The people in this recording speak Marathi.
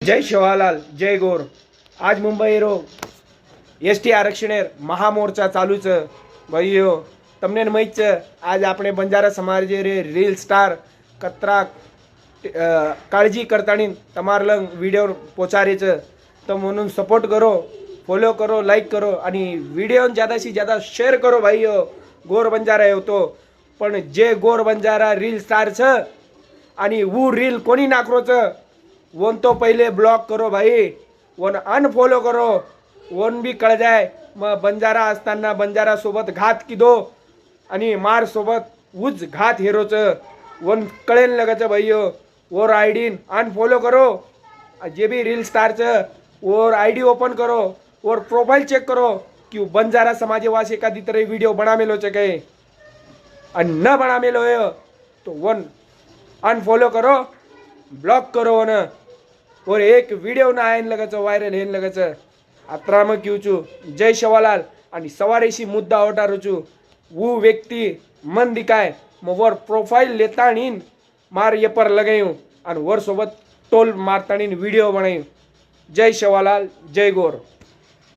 जय शिवालाल जय गोर। आज मुंबई रो एसटी आरक्षणेर महामोर्चा चालूच भाईओ तमने माहीत છે आज આપણે બંજારા સમાજે રે રીલ સ્ટાર કતરા કાળજી કરતાની તમાર લંગ વિડિયો પહોંચાડે છે તો म्हणून सपोर्ट करो, फॉलो करो, लाईक करो आणि व्हिडिओ ज्यादाशी ज्यादा शेअर करो भाईओ। गोर बंजारा येव तो पण जे गोर बंजारा रील स्टार छ आणि वो रील कोणी नाकरो छ वन तो पहिले ब्लॉक करो भाई, वन अनफॉलो करो, वन भी कळ जाय मग बंजारा असताना बंजारा सोबत घात किदो आणि मार सोबत उज घात हेरोच वन कळेल लगच भाईओ। और आईडी अनफॉलो करो, जे भी रील स्टार छ और आईडी ओपन करो और प्रोफाइल चेक करो कि बंजारा समाजवासी एखादी तरह वीडियो बनामेलो છે કે અને ન बनामेलो है तो वन अनफॉलो करो, ब्लॉक करो न और एक वीडियो ना आयन लगच वायरल हेन लगच आत्राम क्यू छु। जय शिवालाल आणि सवारेशी मुद्दा ओटारू छु वो व्यक्ति मन दिखाय मग वर प्रोफाइल लेताणीन मार ये पर लगायूं आणि वर सोबत टोल मारताणीन वीडियो बनायूं। जय शिवालाल जय गोर।